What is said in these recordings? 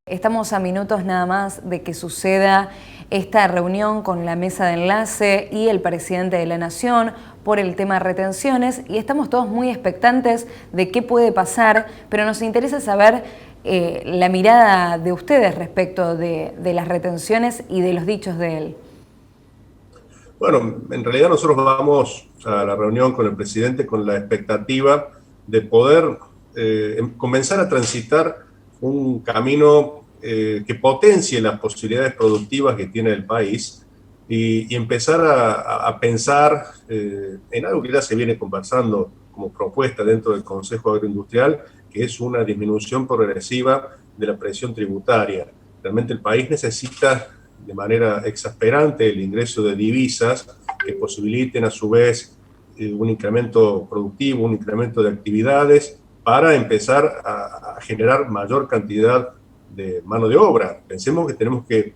Estamos a minutos nada más de que suceda esta reunión con la mesa de enlace y el presidente de la Nación por el tema retenciones, y estamos todos muy expectantes de qué puede pasar, pero nos interesa saber la mirada de ustedes respecto de las retenciones y de los dichos de él. Bueno, en realidad nosotros vamos a la reunión con el presidente con la expectativa de poder comenzar a transitar un camino que potencie las posibilidades productivas que tiene el país y empezar a pensar en algo que ya se viene conversando como propuesta dentro del Consejo Agroindustrial, que es una disminución progresiva de la presión tributaria. Realmente el país necesita de manera exasperante el ingreso de divisas que posibiliten a su vez un incremento productivo, un incremento de actividades para empezar a generar mayor cantidad de mano de obra. Pensemos que tenemos que,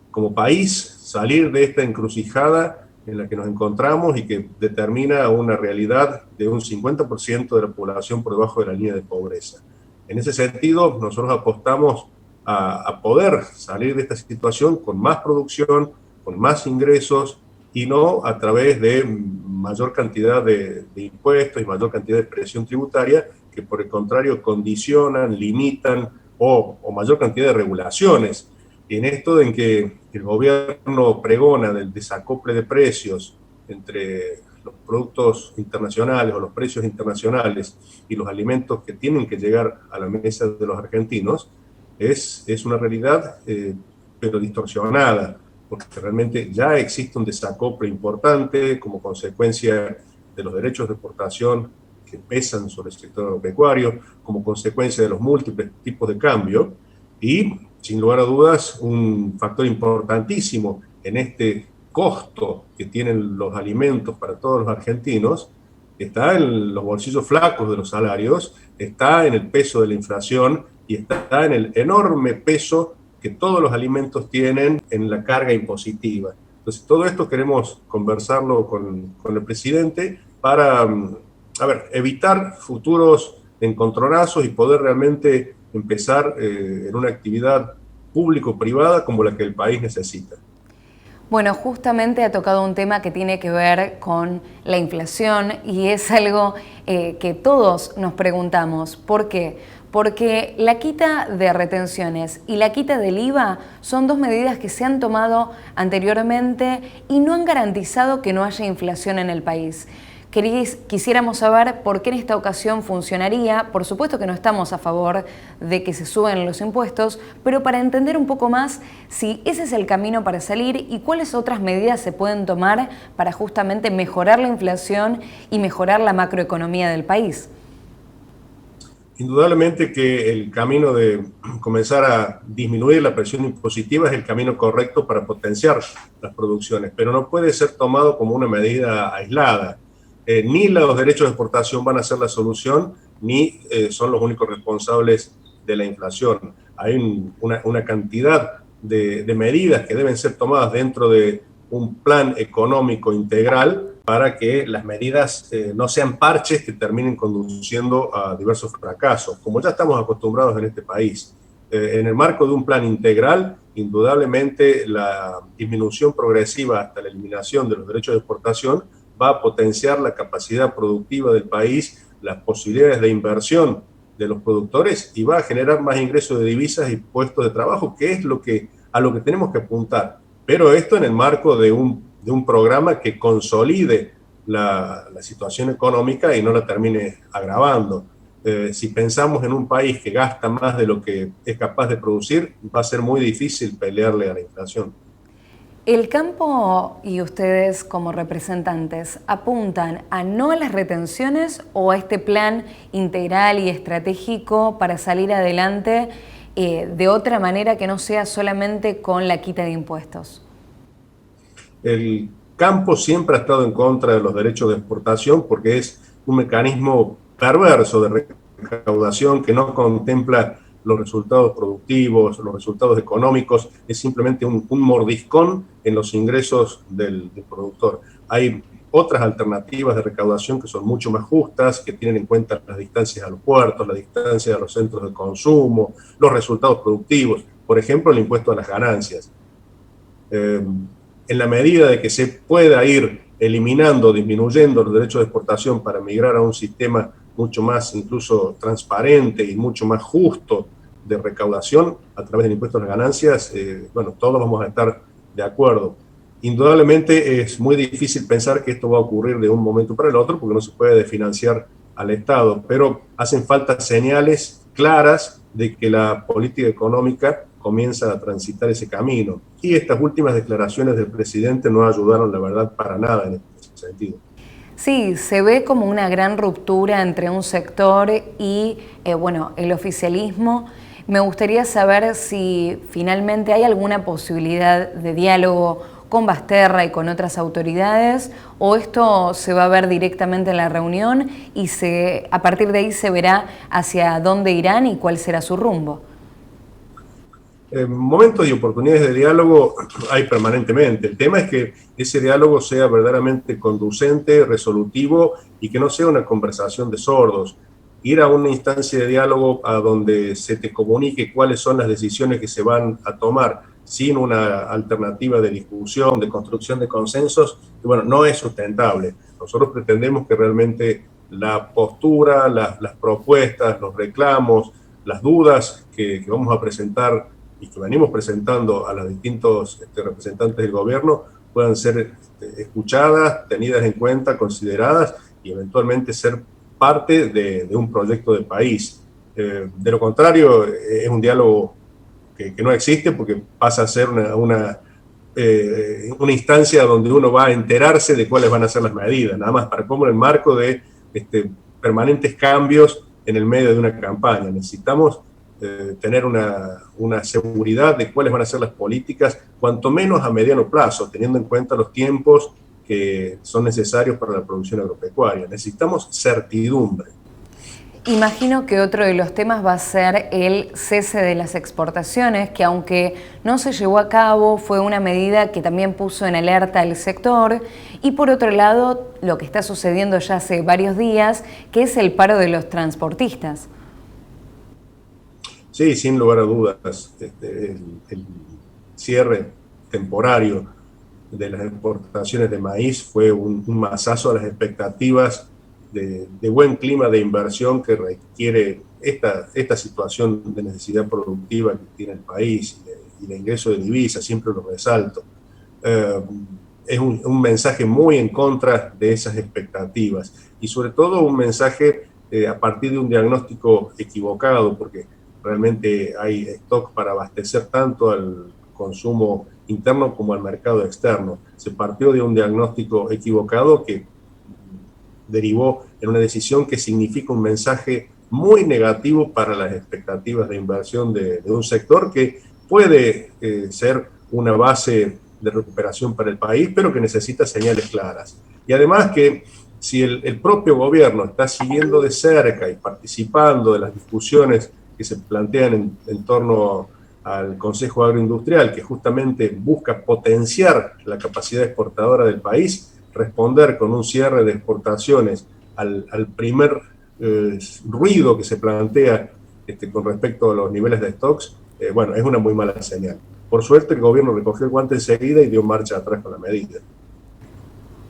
como país, salir de esta encrucijada en la que nos encontramos y que determina una realidad de un 50% de la población por debajo de la línea de pobreza. En ese sentido, nosotros apostamos a poder salir de esta situación con más producción, con más ingresos y no a través de mayor cantidad de impuestos y mayor cantidad de presión tributaria que por el contrario condicionan, limitan o mayor cantidad de regulaciones. Y en esto en que el gobierno pregona del desacople de precios entre los productos internacionales o los precios internacionales y los alimentos que tienen que llegar a la mesa de los argentinos, es una realidad, pero distorsionada, porque realmente ya existe un desacople importante como consecuencia de los derechos de exportación que pesan sobre el sector agropecuario, como consecuencia de los múltiples tipos de cambio, y sin lugar a dudas un factor importantísimo en este costo que tienen los alimentos para todos los argentinos, está en los bolsillos flacos de los salarios, está en el peso de la inflación y está en el enorme peso que todos los alimentos tienen en la carga impositiva. Entonces, todo esto queremos conversarlo con el presidente para, evitar futuros encontronazos y poder realmente empezar en una actividad público-privada como la que el país necesita. Bueno, justamente ha tocado un tema que tiene que ver con la inflación y es algo que todos nos preguntamos. ¿Por qué? Porque la quita de retenciones y la quita del IVA son dos medidas que se han tomado anteriormente y no han garantizado que no haya inflación en el país. Quisiéramos saber por qué en esta ocasión funcionaría. Por supuesto que no estamos a favor de que se suban los impuestos, pero para entender un poco más si ese es el camino para salir y cuáles otras medidas se pueden tomar para justamente mejorar la inflación y mejorar la macroeconomía del país. Indudablemente que el camino de comenzar a disminuir la presión impositiva es el camino correcto para potenciar las producciones, pero no puede ser tomado como una medida aislada. Ni los derechos de exportación van a ser la solución, ni son los únicos responsables de la inflación. Hay una cantidad de medidas que deben ser tomadas dentro de un plan económico integral para que las medidas no sean parches que terminen conduciendo a diversos fracasos, como ya estamos acostumbrados en este país. En el marco de un plan integral, indudablemente la disminución progresiva hasta la eliminación de los derechos de exportación va a potenciar la capacidad productiva del país, las posibilidades de inversión de los productores y va a generar más ingresos de divisas y puestos de trabajo, que es a lo que tenemos que apuntar. Pero esto en el marco de un programa que consolide la situación económica y no la termine agravando. Si pensamos en un país que gasta más de lo que es capaz de producir, va a ser muy difícil pelearle a la inflación. ¿El campo y ustedes como representantes apuntan a no a las retenciones o a este plan integral y estratégico para salir adelante de otra manera que no sea solamente con la quita de impuestos? El campo siempre ha estado en contra de los derechos de exportación porque es un mecanismo perverso de recaudación que no contempla los resultados productivos, los resultados económicos, es simplemente un mordiscón en los ingresos del productor. Hay otras alternativas de recaudación que son mucho más justas, que tienen en cuenta las distancias a los puertos, las distancias a los centros de consumo, los resultados productivos, por ejemplo, el impuesto a las ganancias. En la medida de que se pueda ir eliminando, disminuyendo los derechos de exportación para migrar a un sistema mucho más incluso transparente y mucho más justo de recaudación a través del impuesto a las ganancias, bueno, todos vamos a estar de acuerdo. Indudablemente es muy difícil pensar que esto va a ocurrir de un momento para el otro porque no se puede desfinanciar al Estado, pero hacen falta señales claras de que la política económica comienza a transitar ese camino. Y estas últimas declaraciones del presidente no ayudaron, la verdad, para nada en ese sentido. Sí, se ve como una gran ruptura entre un sector y, bueno, el oficialismo. Me gustaría saber si finalmente hay alguna posibilidad de diálogo con Basterra y con otras autoridades, o esto se va a ver directamente en la reunión y a partir de ahí se verá hacia dónde irán y cuál será su rumbo. Momentos y oportunidades de diálogo hay permanentemente. El tema es que ese diálogo sea verdaderamente conducente, resolutivo y que no sea una conversación de sordos. Ir a una instancia de diálogo a donde se te comunique cuáles son las decisiones que se van a tomar sin una alternativa de discusión, de construcción de consensos, y bueno, no es sustentable. Nosotros pretendemos que realmente la postura, las propuestas, los reclamos, las dudas que vamos a presentar y que venimos presentando a los distintos representantes del gobierno puedan ser escuchadas, tenidas en cuenta, consideradas y eventualmente ser parte de un proyecto de país. De lo contrario, es un diálogo que no existe porque pasa a ser una instancia donde uno va a enterarse de cuáles van a ser las medidas, nada más para cómo en el marco de permanentes cambios en el medio de una campaña. Necesitamos tener una seguridad de cuáles van a ser las políticas, cuanto menos a mediano plazo, teniendo en cuenta los tiempos que son necesarios para la producción agropecuaria. Necesitamos certidumbre. Imagino que otro de los temas va a ser el cese de las exportaciones, que aunque no se llevó a cabo, fue una medida que también puso en alerta al sector. Y por otro lado, lo que está sucediendo ya hace varios días, que es el paro de los transportistas. Sí, sin lugar a dudas, el cierre temporario de las exportaciones de maíz fue un mazazo a las expectativas de buen clima de inversión que requiere esta situación de necesidad productiva que tiene el país y de ingreso de divisas, siempre lo resalto. Es un mensaje muy en contra de esas expectativas y sobre todo un mensaje a partir de un diagnóstico equivocado, porque realmente hay stock para abastecer tanto al consumo interno como al mercado externo. Se partió de un diagnóstico equivocado que derivó en una decisión que significa un mensaje muy negativo para las expectativas de inversión de un sector que puede ser una base de recuperación para el país, pero que necesita señales claras. Y además que si el propio gobierno está siguiendo de cerca y participando de las discusiones que se plantean en torno al Consejo Agroindustrial, que justamente busca potenciar la capacidad exportadora del país, responder con un cierre de exportaciones al primer ruido que se plantea con respecto a los niveles de stocks, bueno, es una muy mala señal. Por suerte el gobierno recogió el guante enseguida y dio marcha atrás con la medida.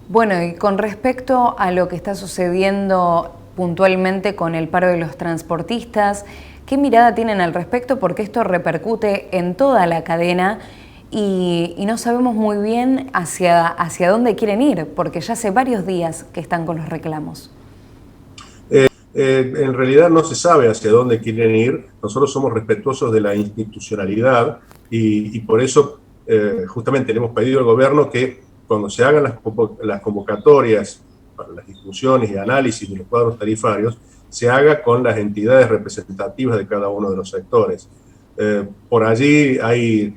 Bueno, y con respecto a lo que está sucediendo puntualmente con el paro de los transportistas, ¿qué mirada tienen al respecto? Porque esto repercute en toda la cadena y no sabemos muy bien hacia dónde quieren ir, porque ya hace varios días que están con los reclamos. En realidad no se sabe hacia dónde quieren ir. Nosotros somos respetuosos de la institucionalidad y por eso justamente le hemos pedido al gobierno que cuando se hagan las convocatorias para las discusiones y análisis de los cuadros tarifarios, se haga con las entidades representativas de cada uno de los sectores. Por allí hay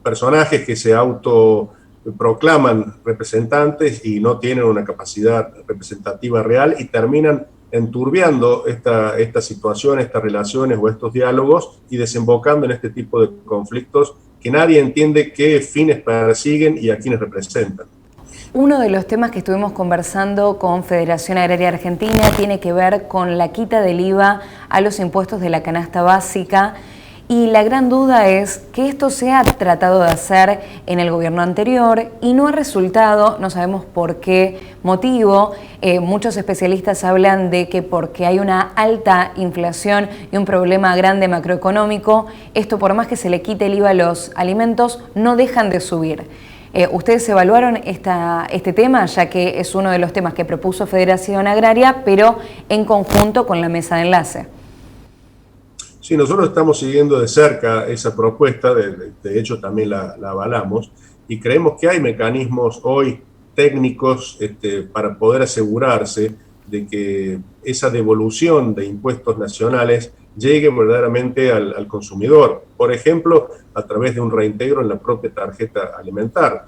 personajes que se autoproclaman representantes y no tienen una capacidad representativa real y terminan enturbiando esta situación, estas relaciones o estos diálogos y desembocando en este tipo de conflictos que nadie entiende qué fines persiguen y a quiénes representan. Uno de los temas que estuvimos conversando con Federación Agraria Argentina tiene que ver con la quita del IVA a los impuestos de la canasta básica, y la gran duda es que esto se ha tratado de hacer en el gobierno anterior y no ha resultado, no sabemos por qué motivo. Muchos especialistas hablan de que porque hay una alta inflación y un problema grande macroeconómico, esto por más que se le quite el IVA a los alimentos, no dejan de subir. ¿Ustedes evaluaron este tema, ya que es uno de los temas que propuso Federación Agraria, pero en conjunto con la mesa de enlace? Sí, nosotros estamos siguiendo de cerca esa propuesta, de hecho también la avalamos, y creemos que hay mecanismos hoy técnicos para poder asegurarse de que esa devolución de impuestos nacionales llegue verdaderamente al consumidor. Por ejemplo, a través de un reintegro en la propia tarjeta alimentar,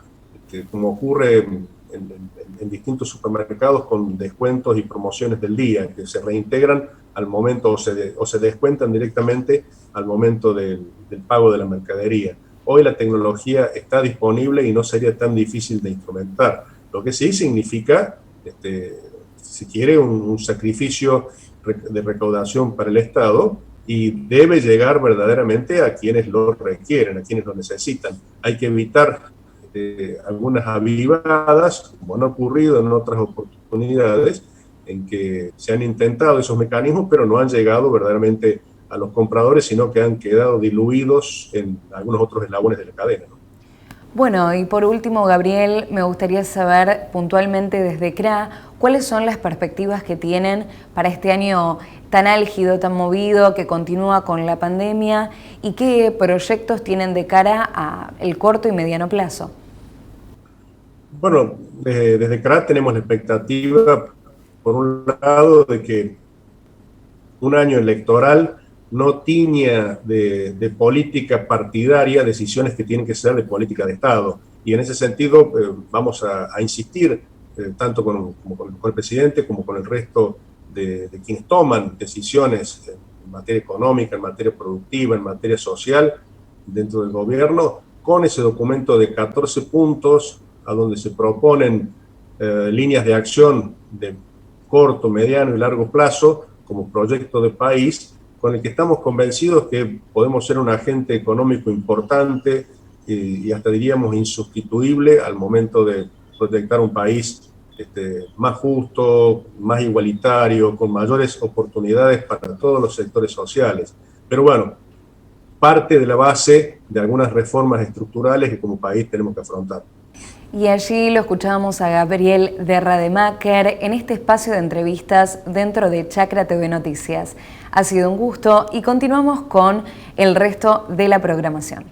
como ocurre en distintos supermercados con descuentos y promociones del día, que se reintegran al momento o se descuentan directamente al momento del pago de la mercadería. Hoy la tecnología está disponible y no sería tan difícil de instrumentar, lo que sí significa, si quiere, un sacrificio de recaudación para el Estado, y debe llegar verdaderamente a quienes lo requieren, a quienes lo necesitan. Hay que evitar algunas avivadas, como han ocurrido en otras oportunidades, en que se han intentado esos mecanismos, pero no han llegado verdaderamente a los compradores, sino que han quedado diluidos en algunos otros eslabones de la cadena, ¿no? Bueno, y por último, Gabriel, me gustaría saber puntualmente desde CRA cuáles son las perspectivas que tienen para este año tan álgido, tan movido, que continúa con la pandemia, y qué proyectos tienen de cara al corto y mediano plazo. Bueno, desde CRA tenemos la expectativa, por un lado, de que un año electoral no tiña de política partidaria decisiones que tienen que ser de política de Estado. Y en ese sentido vamos a insistir, tanto con el presidente como con el resto de quienes toman decisiones en materia económica, en materia productiva, en materia social, dentro del gobierno, con ese documento de 14 puntos, a donde se proponen líneas de acción de corto, mediano y largo plazo como proyecto de país, con el que estamos convencidos que podemos ser un agente económico importante y hasta diríamos insustituible al momento de proyectar un país más justo, más igualitario, con mayores oportunidades para todos los sectores sociales. Pero bueno, parte de la base de algunas reformas estructurales que como país tenemos que afrontar. Y allí lo escuchábamos a Gabriel de Rademacher en este espacio de entrevistas dentro de Chacra TV Noticias. Ha sido un gusto y continuamos con el resto de la programación.